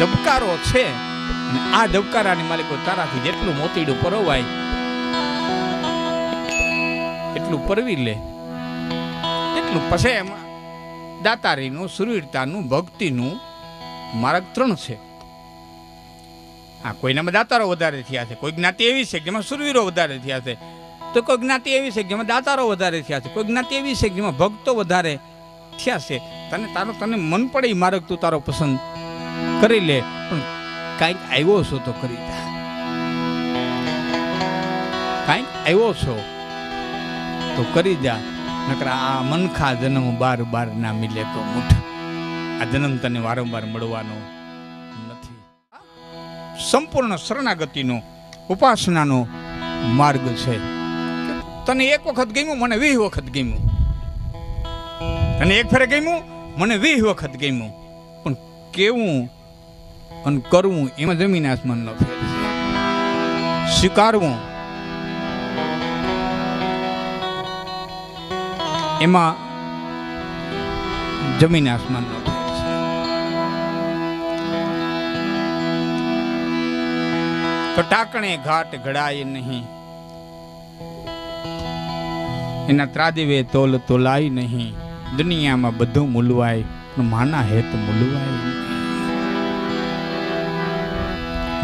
ધબકારો છે, અને આ ધબકારાની માલિકો તારાથી જેટલું મોતીડું પરોવાય એટલું પરવી લે, એટલું પછી એમાં દાતારીનું, સુરવીરતાનું, ભક્તિનું માર્ગ 3 છે. હા, કોઈનામાં દાતારો વધારે થયા છે, કોઈ જ્ઞાતિ એવી છે કે જેમાં સુરવીરો વધારે થયા છે, તો કોઈ જ્ઞાતિ એવી છે કે જેમાં દાતારો વધારે થયા છે, કોઈ જ્ઞાતિ એવી છે કે જેમાં ભક્તો વધારે થયા છે. તને મન પડે એ માર્ગ તું તારો પસંદ કરી લે, પણ કાંઈક આવ્યો છો તો કરી જા. કાંઈક આવ્યો છો તો કરી જા, નકર આ મનખા જન્મ બાર બાર ના મિલે તો મુઠ. આ જન્મ તને વારંવાર મળવાનો નથી. સંપૂર્ણ શરણાગતિનો, ઉપાસનાનો માર્ગ છે. તને એક વખત ગમ્યું, મને 20 વખત ગમ્યું. તને એક ફેરે ગમ્યું, મને 20 વખત ગમ્યું. પણ કેવું અને કરવું એમાં જમીન આસમાનનો ફેર છે. સ્વીકારવું એમાં જમીન આસમાનનો ફેર છે. તો ટાકણે ઘાટ ઘડાય નહીં, એના ત્રાદિવે તોલ તોલાય નહીં. દુનિયામાં બધું મૂલવાય પણ માના હેત મૂલવાય નહીં.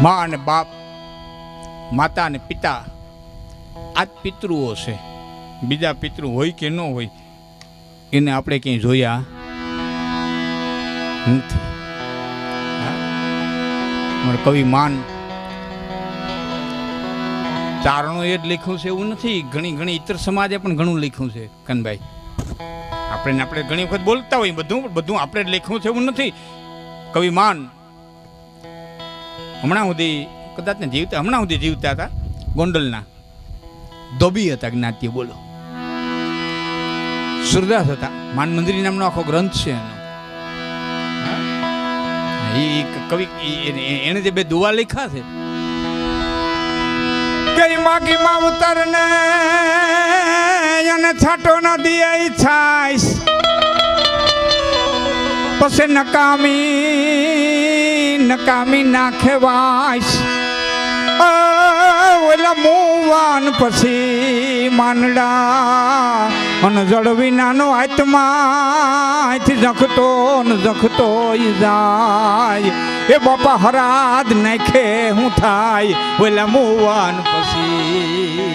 મા અને બાપ, માતા અને પિતા, આ જ પિતૃઓ છે. બીજા પિતૃ હોય કે ન હોય એને આપણે ક્યાંય જોયા નથી. કવિ માન ચારણો એ જ લખ્યું છે એવું નથી. ઘણી ઇતર સમાજે પણ ઘણું લખ્યું છે કનભાઈ. આપણે ઘણી વખત બોલતા હોય બધું આપણે જ લખ્યું છે એવું નથી. કવિ માન હમણાં સુધી જીવતા હતા. ગોંડલના ધોબી હતા, જ્ઞાતિઓ. બોલો, સુરદાસ હતા. માન મંદિરી નામનો આખો ગ્રંથ છે એનો. એ કવિ એને જે 2 દુઆ લખ્યા છે, કઈ માગી માવતર ને એને છાટો ન દિયે ઈચ્છાઈશ, પછી નકામી નાખે વાઈશ. ઓલા મુવાન પછી માંડડા અને જળ વિનાનો આત્માથી ઝખતો જાય. એ બાપા હરાદ નાખે હું થાય ઓલા મુવાન પછી.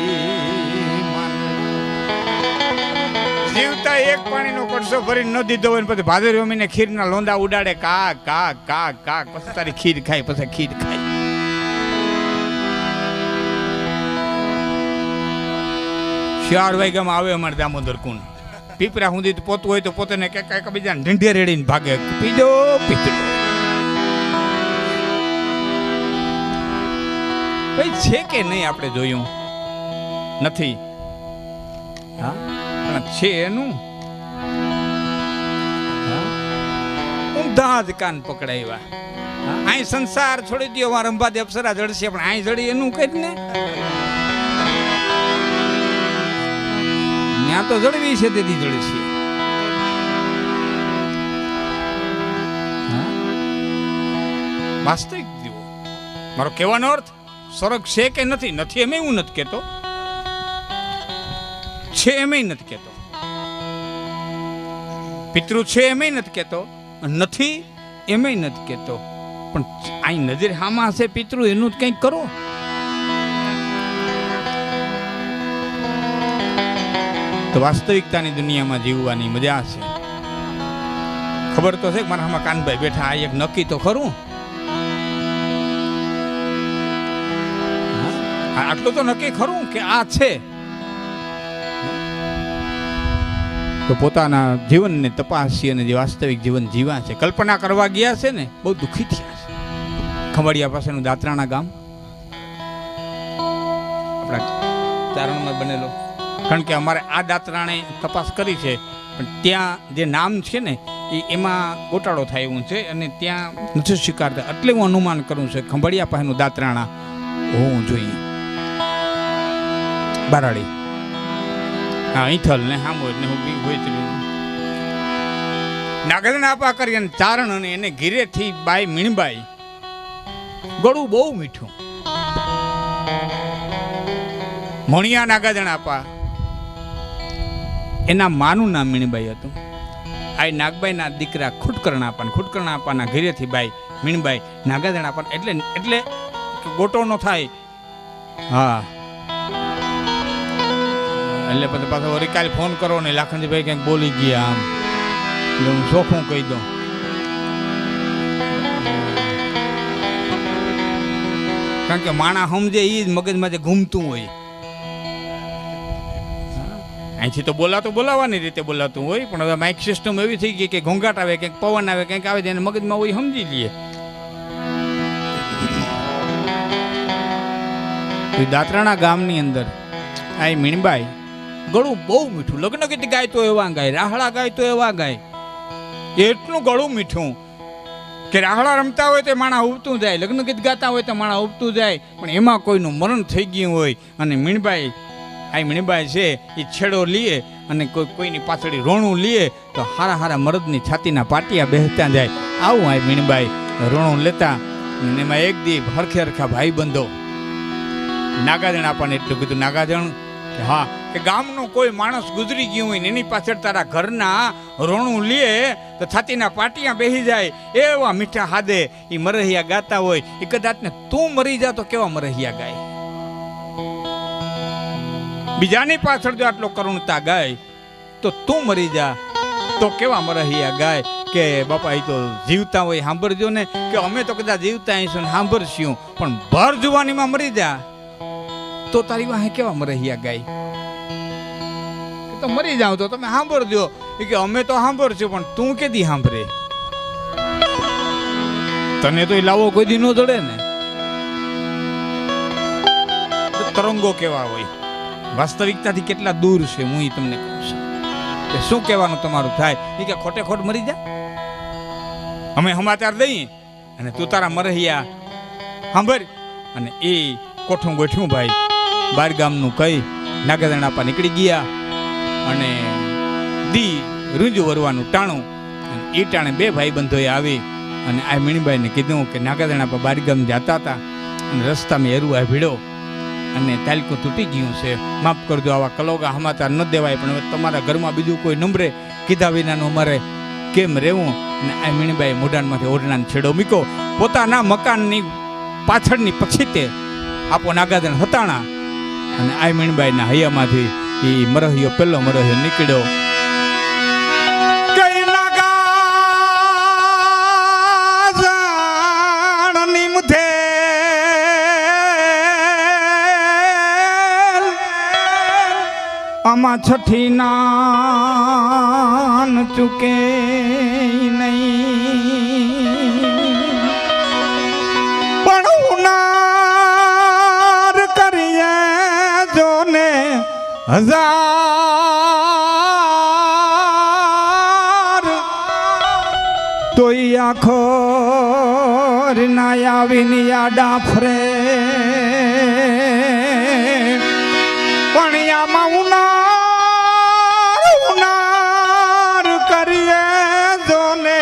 જીવતા એક પાણીનો કડસો ભરી ન દીધો હોય, પછી ભાદરવી મહિને ખીરના લોંદા ઉડાડે, કાક કાક કાક કાક. પછી તારી ખીર ખાય, પછી ખીર ખાય. ચાર વાગ્યામાં આવે અમારે દામોદર કુંડ. પીપરા સુધી પોતું હોય તો પોતે ને કઈક બીજા ઢીંઢે રેડીને ભાગે, પીજો. છે કે નહીં આપણે જોયું નથી. હા, પણ છે એનું ઊંધા જ કાન પકડાવ્યા. અહીં સંસાર છોડી દો, વાર અંબાદે અપ્સરા જડશે, પણ અહીં જડી એનું કઈ ને ત્યાં તો જળવી છે, તેથી જળશે. વાસ્તવિક જીવો. મારો કહેવાનો અર્થ સ્વર્ગ છે કે નથી એમ હું નથી કહેતો, છે એમ નથી કહેતો, પિતૃ છે એમ નથી કહેતો, નથી એમ નથી કહેતો. પણ અહીં નજર હામાં હશે પિતૃ, એનું જ કંઈક કરો. તો વાસ્તવિકતાની દુનિયામાં જીવવાની મજા છે. ખબર તો છે કે મારા આમાં કાનભાઈ બેઠા, આ એક નક્કી તો ખરું. આટલું તો નક્કી ખરું કે આ છે. તો પોતાના જીવનને તપાસી અને જે વાસ્તવિક જીવન જીવા છે, કલ્પના કરવા ગયા છે ને, બહુ દુઃખી થયા છે. ખંભાળિયા પાસેનું દાત્રાણા ગામ આપણા ચારણમાં બનેલો. કારણ કે અમારે આ દાત્રાણે તપાસ કરી છે, પણ ત્યાં જે નામ છે ને એમાં ગોટાળો થાય એવું છે, અને ત્યાં નથી સ્વીકારતા. એટલે હું અનુમાન કરું છું ખંભાળિયા પાસેનું દાત્રાણા હોવું જોઈએ. બારાડી, હા, ઈથલ ને હામોદ ને નાગલના આપા કરી અને ચારણ અને એને ઘીરેથી બાઈ મીણબાઈ ગળું બહુ મીઠું. મણિયા નાગાજણ આપા એના માનું નામ મીણબાઈ હતું. આ નાગબાઈના દીકરા ખુટકરણા આપાના ઘરેથી બાઈ મીણબાઈ નાગાજણ આપા એટલે ગોટો નો થાય. હા, એટલે પછી પાછો વળી કાલે ફોન કરો ને લાખનજીભાઈ કંઈક બોલી ગયા આમ, એટલે હું ચોખ્ખું કહી દઉં. કારણ કે માણા સમજે એ જ મગજમાં જે ઘૂમતું હોય. અહીંથી તો બોલાવાની રીતે બોલાતું હોય, પણ હવે માઇક સિસ્ટમ એવી થઈ ગઈ કે ઘોંઘાટ આવે, કંઈક પવન આવે, કંઈક આવે એને મગજમાં હોય સમજી લઈએ. દાત્રાણા ગામની અંદર આ મીણબાઈ ગળું બહુ મીઠું. લગ્ન ગીત ગાય તો એવા ગાય, રાહડા ગાય તો એવા ગાય. એટલું ગળું મીઠું કે રાહડા રમતા હોય તો માણા ઉબતું જાય, લગ્ન ગીત ગાતા હોય તો માણા ઉબતું જાય. પણ એમાં કોઈનું મરણ થઈ ગયું હોય અને મીણબાઈ છે એ છેડો લીએ અને કોઈની પાછળ રોણું લીએ તો હારા મરદની છાતીના પાટિયા બેસતા જાય. આવું આ મીણબાઈ રોણું લેતા. અને એમાં એક દી હરખા ભાઈ બંધો નાગાજણ આપણને એટલું કીધું, નાગાજણ કે હા, કે ગામનો કોઈ માણસ ગુજરી ગયું હોય ને એની પાછળ તારા ઘરના રોણું લે તો છાતીના પાટિયા બેસી જાય. એવા મીઠા હાદે એ મરહિયા ગાતા હોય. એ કદાચ ને તું મરી જા તો કેવા મરહિયા ગાય. બીજાની પાછળ જો આટલો કરુણતા ગાય તો તું મરી જા તો કેવા મરહિયા ગાય. કે બાપા એ તો જીવતા હોય સાંભળજો ને, કે અમે તો કદાચ જીવતા આવીશું ને સાંભળશું, પણ ભર જુવાનીમાં મરી જા તો તારી વાહે કેવા મરહિયા ગાય. તો મરી જાવ તો તમે સાંભળજો. કે અમે તો સાંભળશું પણ તું કેદી સાંભળે? તને તો એ લાવો કોઈ દી ન જડે ને. તરંગો કેવા હોય, વાસ્તવિકતાથી કેટલા દૂર છે હું તમને કહું છું. કે શું કહેવાનું તમારું થાય એ કે ખોટે ખોટ મરી જા. અમે સમાચાર દઈએ અને તું તારા મરહિયા સાંભળ. અને એ કોઠું ગોઠ્યું ભાઈ બાર ગામનું કઈ નાગાજણ આપા નીકળી ગયા અને દી રૂંજું વરવાનું ટાણું. અને એ ટાણે બે ભાઈ બંધોએ આવી અને આ મીણબાઈને કીધું કે નાગાજણ આપા બાર ગામ જતા હતા અને રસ્તામાં એરુઆ ભીડો અને તાલકું તૂટી ગયું છે, માફ કરજો, આવા કલોગા સમાચાર ન દેવાય. પણ હવે તમારા ઘરમાં બીજું કોઈ નંબરે કીધા વિનાનું અમારે કેમ રહેવું? અને આ મીણબાઈ મોઢાનમાંથી ઓઢણાનો છેડો મૂક્યો. પોતાના મકાનની પાછળની પછીતે આપો નાગાજણ હતાણા અને આ મીણબાઈના હૈયામાંથી એ મરહિયો પેલો મરહિયો નીકળ્યો. કઈ નાગાજણ નિમથે આમાં છઠ્ઠી નાન ચૂકે નહીં, પણ ઉનાર કરીએ જોને હજાર તોય આખો ના આવીને આ ડાફરે. પણ આમાં ઉનાર કરીએ જોને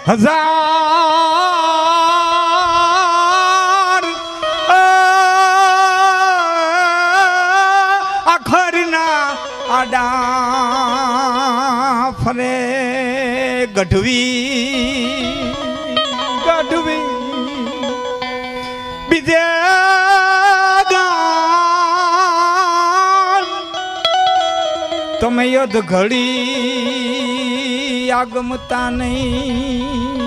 હજાર આખરના આડા ફરે. ગઢવી બીજે તમે યુદ્ધ ઘડી આગમતા નહીં,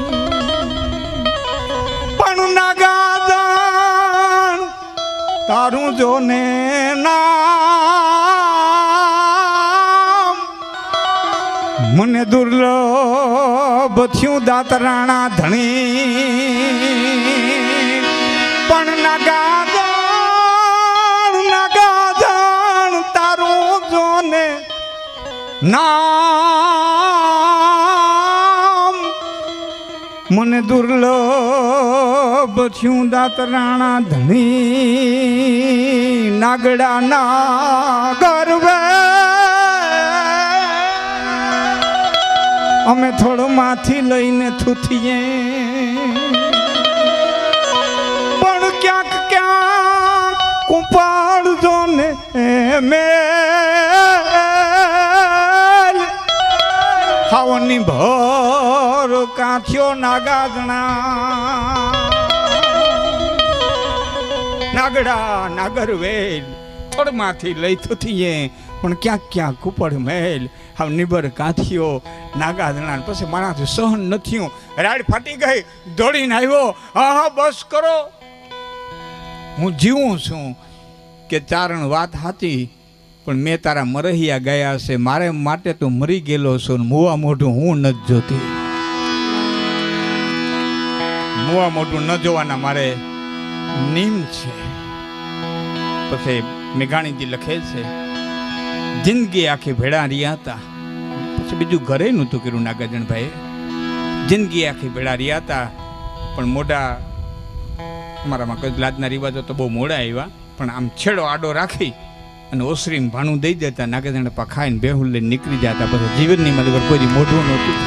પણ નાગાજણ તારું જોને નામ મને દુર્લભ થયું દાતરાણા ધણી. પણ નાગાજણ તારું જોને નામ મને દુર્લભ થયું દાતરાણા ધણી. નાગડાના ગર્વે અમે થોડું માથી લઈને થૂથીએ. ક્યાંક ક્યાંક કુંપાળજો ને મેલ હાવની ભર કાઠ્યો નાગાજણા નાગડા નાગર વેલ થોડમાંથી લઈ થતીએ પણ ક્યાંક ક્યાંક કુપડ મેલ હાવ નિબર કાંથીઓ નાગાજણા પછી મારાથી સહન નથી રાડ ફાટી ગઈ દોડીને આવ્યો હા બસ કરો હું જીવું છું કે ચારણ વાત હતી પણ મેં તારા મરહિયા ગયા છે મારે માટે તો મરી ગયેલો છું મુવા મોઢું હું નથી જોતી મુવા મોઢું ન જોવાના મારે નીમ છે પછી મેઘાણીજી લખે છે જિંદગી આખી ભેળા રહ્યા હતા પછી બીજું ઘરે નહોતું કર્યું નાગાર્જુનભાઈ જિંદગી આખી ભેળા રહ્યા હતા પણ મોઢા અમારામાં કઈ લાજના રિવાજો તો બહુ મોડા આવ્યા પણ આમ છેડો આડો રાખી અને ઓસરીને ભાણું દઈ દેતા નાગાર્જુન પા ખાઈને બેહુલ લઈને નીકળી જતા પછી જીવનની મારી કોઈ મોઢું નહોતું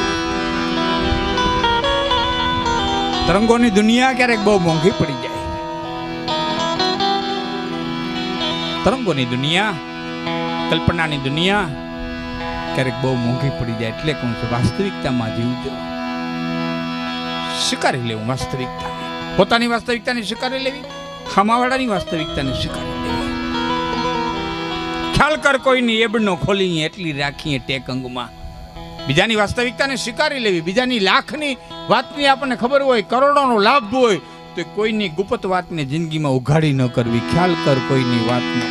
તરંગોની દુનિયા ક્યારેક બહુ મોંઘી પડી જાય તરંગોની દુનિયા કલ્પનાની દુનિયા ક્યારેક બહુ મોંઘી પડી જાય એટલે કહું છું વાસ્તવિકતામાં જીવજો સ્વીકારી લેવું વાસ્તવિકતા પોતાની વાસ્તવિકતાને સ્વીકારી લેવી ખામાવાળાની વાસ્તવિકતાને સ્વીકારી લેવી ખ્યાલ કર કોઈની એબનો ખોલી એટલી રાખીએ ટેક અંગમાં બીજાની વાસ્તવિકતાને સ્વીકારી લેવી બીજાની લાખની વાતની આપણને ખબર હોય કરોડોનો લાભ હોય તો કોઈની ગુપ્ત વાતને જિંદગીમાં ઉઘાડી ન કરવી ખ્યાલ કર કોઈની વાત ન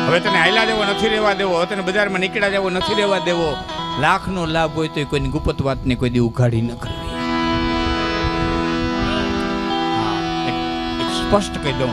હવે તને હાયલા દેવો નથી રહેવા દેવો હવે તને બજારમાં નીકળ્યા દેવો નથી રહેવા દેવો લાખનો લાભ હોય તો કોઈની ગુપ્ત વાતને કોઈ દી ઉઘાડી ન કરવી સ્પષ્ટ કહી દઉં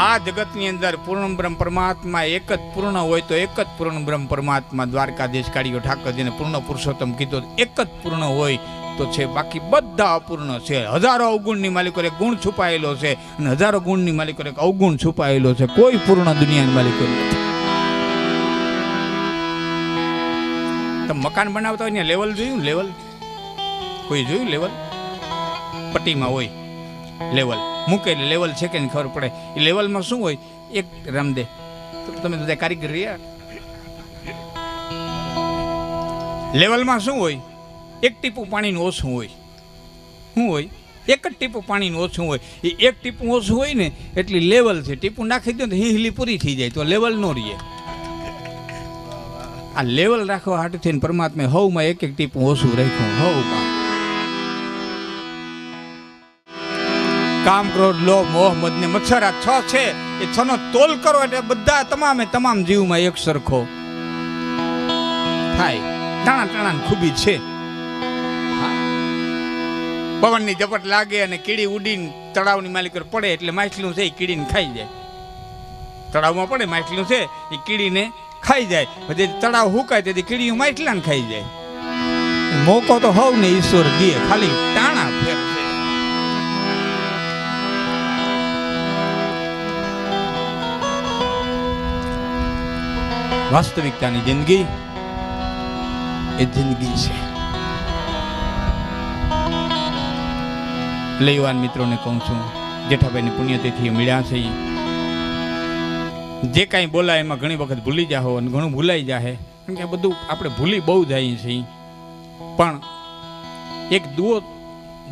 આ જગતની અંદર પૂર્ણ બ્રહ્મ પરમાત્મા એક જ પૂર્ણ હોય તો એક જ પૂર્ણ બ્રહ્મ પરમાત્મા દ્વારકાધીશ કાળીઓ ઠાકરજીને પૂર્ણ પુરુષોત્તમ કીધો એક જ પૂર્ણ હોય તો છે બાકી બધા અપૂર્ણ છે હજારો અવગુણની માલિકો એક ગુણ છુપાયેલો છે અને હજારો ગુણની માલિકો એક અવગુણ છુપાયેલો છે કોઈ પૂર્ણ દુનિયાની માલિકો નથી તમે મકાન બનાવતા હોય ને લેવલ જોયું લેવલ કોઈ જોયું લેવલ પટ્ટીમાં હોય લેવલ મૂકેલી લેવલ છે કે ખબર પડે એ લેવલમાં શું હોય એક રામદે તમે બધા કારીગર રહ્યા લેવલમાં શું હોય એક ટીપું પાણીનું ઓછું હોય શું હોય એક જ ટીપું પાણીનું ઓછું હોય એ એક ટીપું ઓછું હોય ને એટલી લેવલ છે ટીપું નાખી દો તો હિલી પૂરી થઈ જાય તો લેવલ ન રહીએ આ લેવલ રાખવા હાટુ થઈને પરમાત્મા હવમાં એક એક ટીપું ઓછું રાખ્યું હવમાં કામ ક્રોધ લોભ મોહ મદ ને મચ્છર આ 6 છે એ 6 નો તોલ કરો એટલે બધા તમામ જીવમાં એક સરખો થાય ટાણા ખૂબી છે પવનની ઝપટ લાગે અને કીડી ઉડીને તળાવની માલિક પર પડે એટલે માછલું છે એ કીડીને ખાઈ જાય તળાવમાં પડે માછલું છે એ કીડીને ખાઈ જાય પછી તળાવ હુકાય તેથી કીડીઓ માછલાને ખાઈ જાય મોકો તો હવ ને ઈશ્વર દે ખાલી ટાણા ફેર છે વાસ્તવિકતાની જિંદગી એ જિંદગી છે લઈવાન મિત્રોને કહું છું જેઠાભાઈની પુણ્યતિથિ મળ્યા છે જે કાંઈ બોલાય એમાં ઘણી વખત ભૂલી જાઓ અને ઘણું ભૂલાઈ જાય કારણ કે બધું આપણે ભૂલી બહુ જઈએ છીએ પણ એક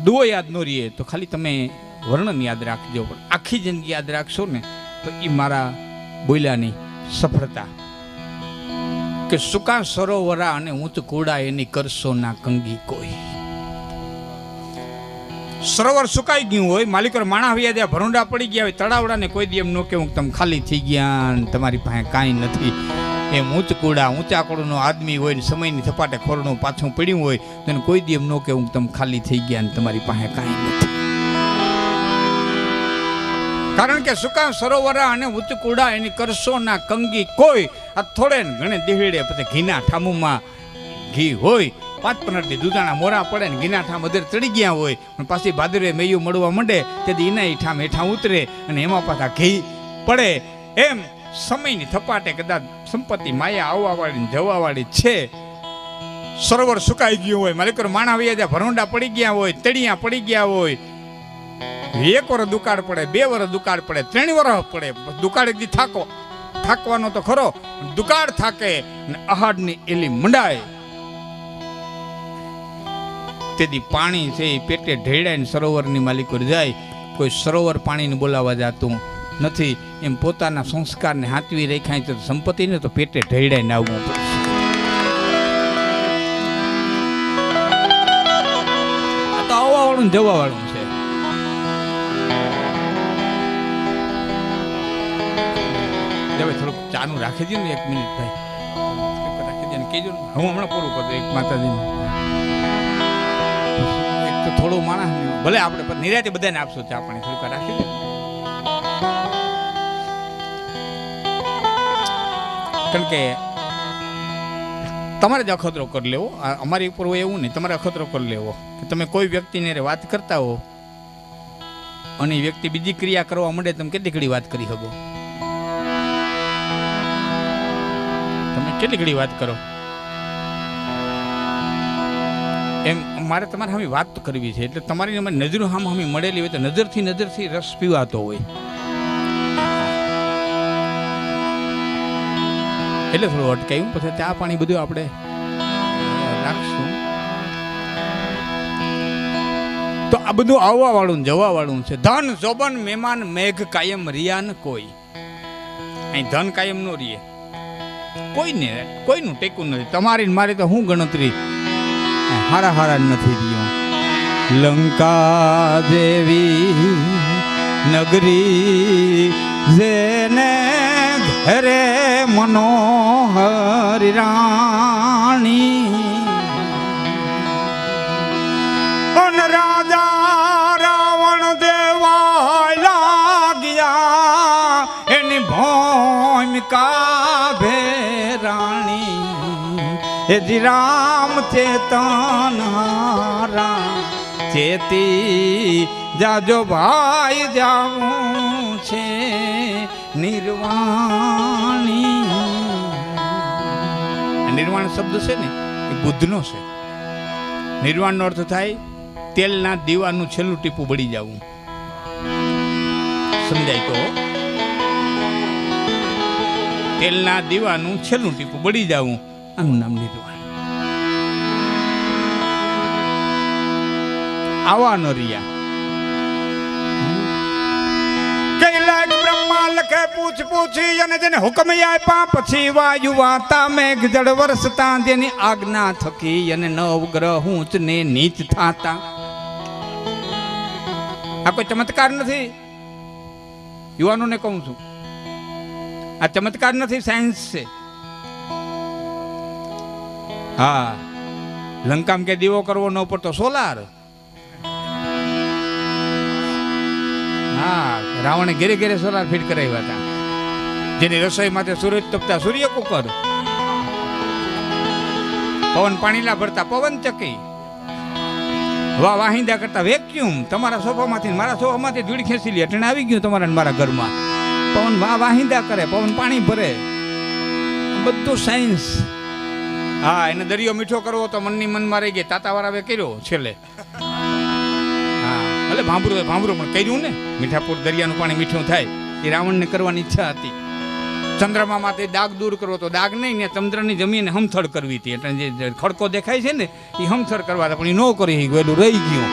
દુઓ યાદ ન રહીએ તો ખાલી તમે વર્ણન યાદ રાખજો પણ આખી જિંદગી યાદ રાખશો ને તો એ મારા બોલ્યાની સફળતા કે સુકા સરોવરા અને ઊંચ કુડા એની કરશો ના કંગી કોઈ સરોવર સુકાઈ ગયું હોય માલિકો માણા આવ્યા ત્યાં ભરૂંડા પડી ગયા હોય તળાવડાને કોઈ દી એમ ન કે તમે ખાલી થઈ ગયા તમારી પાસે કાંઈ નથી એમ ઊંચ કુડા ઊંચા કુડાનો આદમી હોય ને સમયની થપાટે ખોરનું પાછું પડ્યું હોય તો એને કોઈ દી એમ ન કે તમે ખાલી થઈ ગયા ને તમારી પાસે કાંઈ નથી કારણ કે સુકા સરોવરા અને ઊંચ કુડા એની કરશો ના કંગી કોઈ આ થોડે ને ઘણે દેહડે પછી ઘીના ઠામુમાં ઘી હોય 5-15 દૂધાણા મોરા પડે ને ઘીના ઠામ અધર ચડી ગયા હોય પણ પાછી ભાદરે મેયું મળવા માંડે તેથી એના ઠામ હેઠા ઉતરે અને એમાં પાછા ઘી પડે એમ સમયની થપાટે કદાચ સંપત્તિ માયા આવવાવાળી જવાવાળી છે સરોવર સુકાઈ ગયું હોય માલિકો માણા આવ્યા ત્યાં ભરોંડા પડી ગયા હોય તળિયા પડી ગયા હોય 1 વર્ષ દુકાળ પડે, 2 વર્ષ દુકાળ પડે, 3 વર્ષ પડે, દુકાળ એકદી થાકવાનો તો ખરો, દુકાળ થાકે ને અહાડની એલી મંડાય તેથી પાણી છે એ પેટે ઢેડાઈને સરોવરની માલિકો જાય. કોઈ સરોવર પાણીને બોલાવવા જાતું નથી. એમ પોતાના સંસ્કારને હાથવી રાખાય તો સંપત્તિને તો પેટે ઢેડાઈને આવવું પડશે. આ તો આવવા વાળું ને જવા વાળું છે. હવે થોડુંક ચાનું રાખી દો ને 1 મિનિટ ભાઈ, રાખી દે ને કહેજો. હું હમણાં પૂરું કરતો એક માતાજીને. એક તો થોડું માણસ ભલે આપણે નિરાતે બધાને આપશું ચા પાણી, થોડુંક રાખી દે. કારણ કે તમારે જ અખતરો કરી લેવો, અમારી ઉપર હોય એવું નહીં. તમારે અખતરો કરી લેવો કે તમે કોઈ વ્યક્તિને વાત કરતા હો અને એ વ્યક્તિ બીજી ક્રિયા કરવા માંડે, તમે કેટલી ઘડી વાત કરી શકો? તમે કેટલી ઘડી વાત કરો? એમ મારે તમારે સામે વાત કરવી છે, એટલે તમારી નજરો સામે અમે મળેલી હોય તો નજરથી રસ પીવાતો હોય, એટલે થોડું અટકાયું. પછી ચા પાણી બધું આપણે રાખશું. તો આ બધું આવવા વાળું જવા વાળું છે. ધન જોબન મહેમાન મેઘ કાયમ રિયાન કોઈ. અહીં ધન કાયમ નો રીએ, કોઈનું ટેકું નથી. તમારી મારી તો હું ગણતરી હારા નથી રહ્યો. લંકા દેવી નગરી જેને ઘરે મનોહર રાણી અન રાજા રાવણ દેવાય લાગ્યા એની ભૂમિકા ભેરાણી એ જી રામ ચેતન હારા ચેતી જાજો ભાઈ જાવું છે નિર્વાણી. નિર્વાણ શબ્દ છે ને એ બુદ્ધનો છે. નિર્વાણનો અર્થ થાય તેલના દીવાનું છેલ્લું ટીપું બળી જવું. સમજાય તો? તેલના દીવાનું છેલ્લું ટીપું બળી જવું, આનું નામ નિર્વાણ. આવા ન રહ્યા. કૈલાક બ્રહ્મા લખે પૂછી અને જેને હુકમ આપ્યા પછી વાયુ વાતા મેઘ જળ વરસતા જેની આજ્ઞા થકી અને નવ ગ્રહ ઊંચ ને નીચ થાતા. આ કોઈ ચમત્કાર નથી, યુવાનોને કહું છું. આ ચમત્કાર નથી, સાયન્સ છે. હા, લંકામાં કે દીવો કરવો ન પડતો, સોલાર. હા, રાવણે ઘેરે ઘેરે સોલાર ફિટ કરાવ્યા હતા. જેની રસોઈ માટે સૂરજ તપતા સૂર્ય કુકર, પવન પાણીલા ભરતા પવન ચકી, વાહિંદા કરતા વેક્યુમ. તમારા સોફામાંથી મારા સોફામાંથી ધૂળ ખેંચી લે, એટલે આવી ગયું તમારા મારા ઘરમાં. પવન વાહિંદા કરે, પવન પાણી ભરે, બધું સાયન્સ. હા, એને દરિયો મીઠો કરવો તો મનની મનમાં રહી ગઈ. તાતાવાળાએ કર્યો છેલ્લે. ભલે ભાંભરું પણ કર્યું ને, મીઠાપુર દરિયાનું પાણી મીઠું થાય એ રાવણને કરવાની ઈચ્છા હતી. ચંદ્રમામાંથી દાગ દૂર કરવો તો દાગ નહીં ને ચંદ્રની જમીન હમથળ કરવી હતી. એટલે જે ખડકો દેખાય છે ને એ હમથળ કરવા હતા, પણ એ ન કરી ગયેલું રહી ગયું.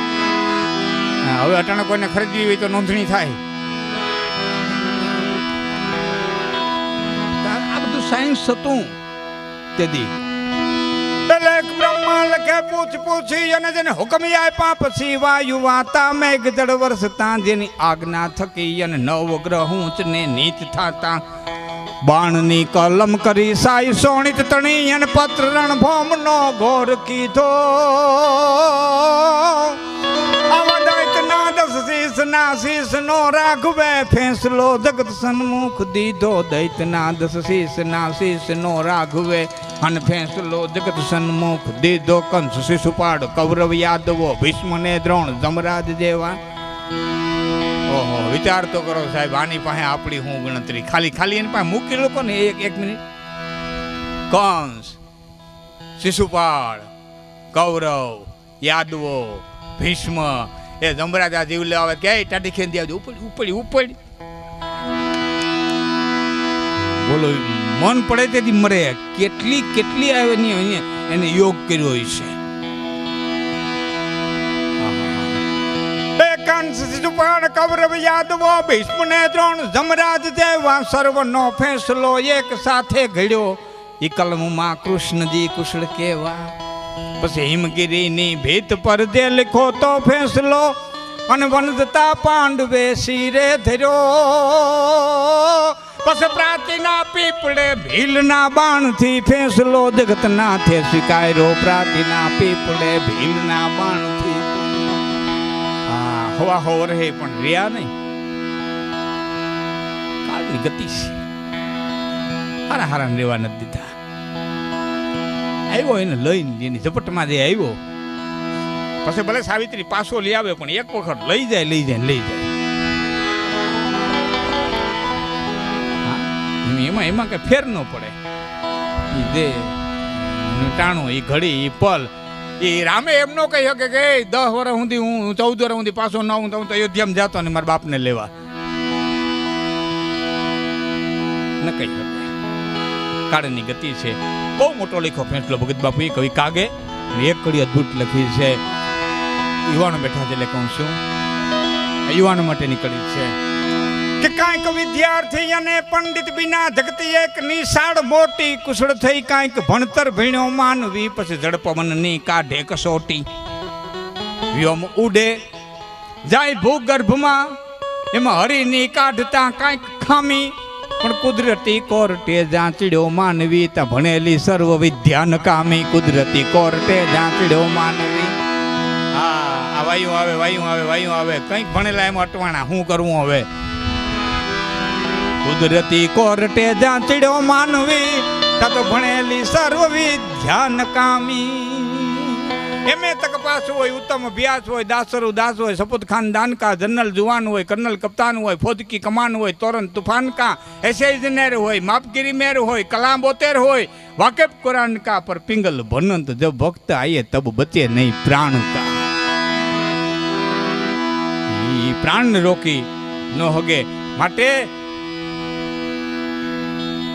હવે અટાણે કોઈને ખરીદવી હોય તો નોંધણી થાય. આ બધું સાયન્સ હતું તેથી. બ્રહ્મા લખે પૂછી અને જેને હુકમ આપ્યા પછી વાયુ વાતા મેઘ જળ વરસતા જેની આજ્ઞા થકી અને નવ ગ્રહ ઊંચ ને નીચ થાતા. બાણની કલમ કરી સાઈ સોણિત તણી અને પત્ર રણભોમ નો ઘોર કીધો. દૈતના શીશ નો રાઘવે ફેંસલો જગત સન્મુખ દીધો. દૈતના 10 શીશના શીશ નો રાઘવે અને ફેંસલો જગત સન્મુખ દીધો. કંસ શિશુપાળ કૌરવ યાદવો ભીષ્મ ને દ્રોણ જમરાજ જેવા. ઓહો, વિચાર તો કરો સાહેબ, આની પાસે આપણી હું ગણતરી. ખાલી એની પાસે મૂકી લોકો ને એક મિનિટ. કંસ, શિશુપાળ, કૌરવ, યાદવો, ભીષ્મ, એ જમરાજા જીવ લેવા આવે કે ટાટી ખેંદી આવજો ઉપડી બોલો મન પડે તેથી મરે કેટલી આવે ની એને યોગ કર્યો છે કૌરવ યાદવો ભીષ્મને દ્રોણ જમરાજ જેવા સર્વનો ફેંસલો એક સાથે ઘડ્યો ઈ કલમમાં કૃષ્ણજી કુશળ કેવા પછી હિમગીરીની ભીત પર જે લખો તો ફેંસલો અને વનજતા પાંડવે શિરે ધર્યો પછી પ્રાચીના પીપળે ભીલના બાણથી ફેંસલો જગતનાથે સ્વીકાર્યો પ્રાચીના પીપળે ભીલના બાણથી હવા હો રહે પણ રહ્યા નહીં કાળની ગતિ છે હારા રેવા નથી દીધા આવ્યો એને લઈને એની ઝપટમાં જે આવ્યો પછી ભલે સાવિત્રી પાછો લઈ આવે પણ એક વખત લઈ જાય એમાં કઈ ફેર ન પડે એ જે ટાણું એ ઘડી એ પલ એ રામે એમ નો કહી શકે કે 10 વર્ષ સુધી હું 14 વર્ષ સુધી પાછો ન હું તો અયોધ્યામાં જતો ને મારા બાપને લેવા ન કહી શકે કાળની ગતિ છે બહુ મોટો લખો ફેંસલો ભગત બાપુ એ કવિ કાગે એક કડી અદભુત લખી છે યુવાનો બેઠા છે એટલે કહું છું યુવાનો માટેની કડી છે કે કાંઈક વિદ્યાર્થી અને પંડિત વિના જગતી એક નિશાળ મોટી કુશળ થઈ કાંઈક ભણતર ભણ્યો માનવી પછી જડપવનની કાઢે કસોટી વ્યોમ ઉડે જાય ભૂગર્ભમાં એમાં હરીની કાઢતા કાંઈક ખામી પણ કુદરતી કોર્ટે જાંચડ્યો માનવી તા ભણેલી સર્વ વિદ્યા નકામી કુદરતી કોર્ટે જાંચડ્યો માનવી આ વાયુ આવે કંઈક ભણેલા એમાં અટવાણા શું કરવું હવે કુદરતી કોર્ટે જાંચડ્યો માનવી તા તો ભણેલી સર્વ વિદ્યા નકામી એમે તક પાસ હોય ઉત્તમ અભ્યાસ હોય દાસરુ દાસ હોય સપૂત ખાનદાન કા જનરલ જુવાન હોય કર્નલ કપ્તાન હોય ફौज કમાન હોય તોરન તूफान કા ऐसे इंजीनियर હોય मापगिरी मेर હોય कलाम 72 હોય वाकिफ कुरान का पर पिंगल भनंत जब भक्त आए तब बचे नहीं प्राण का ई प्राण रोकी न होगे માટે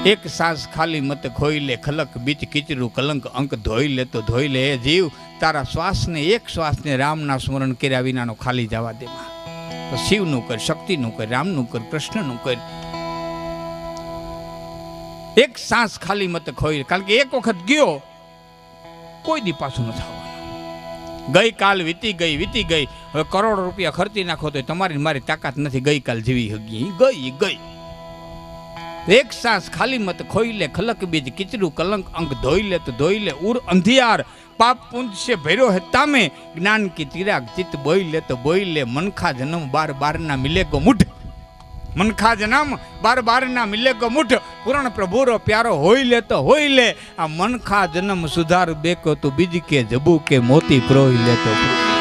એક સાસ ખાલી મત ખોઈ લે ખલક બીચ કીચરું કલંક અંક ધોઈ લે તો ધોઈ લે એ જીવ તારા શ્વાસને એક શ્વાસને રામના સ્મરણ કર્યા વિનાનો ખાલી જવા દેમાં તો શિવનું કર શક્તિનું કર રામનું કર કૃષ્ણનું કર એક સાસ ખાલી મત ખોઈ કારણ કે એક વખત ગયો કોઈ દી પાછું ન થવાનું ગઈકાલ વીતી ગઈ હવે કરોડો રૂપિયા ખર્ચી નાખો તો તમારી મારી તાકાત નથી ગઈકાલ જીવી હગી ગઈ એક સાસ ખાલી મત ખોઈ લે ખલક બીજ કીચરું કલંક અંક ધોઈ લે તો ધોઈ લે ઉર અંધિયાર પાપ પુંજ से भैरो है तामे ज्ञान की तिराग चित बोई ले तो बोई ले मनखा जन्म बार ना मिले को मुठ मनखा जन्म बार ना मिले को मुठ पूर्ण प्रभु रो प्यारो होई ले तो होई ले आ मनखा जन्म सुधार बेको तो बीज के जबू के मोती प्रोई ले तो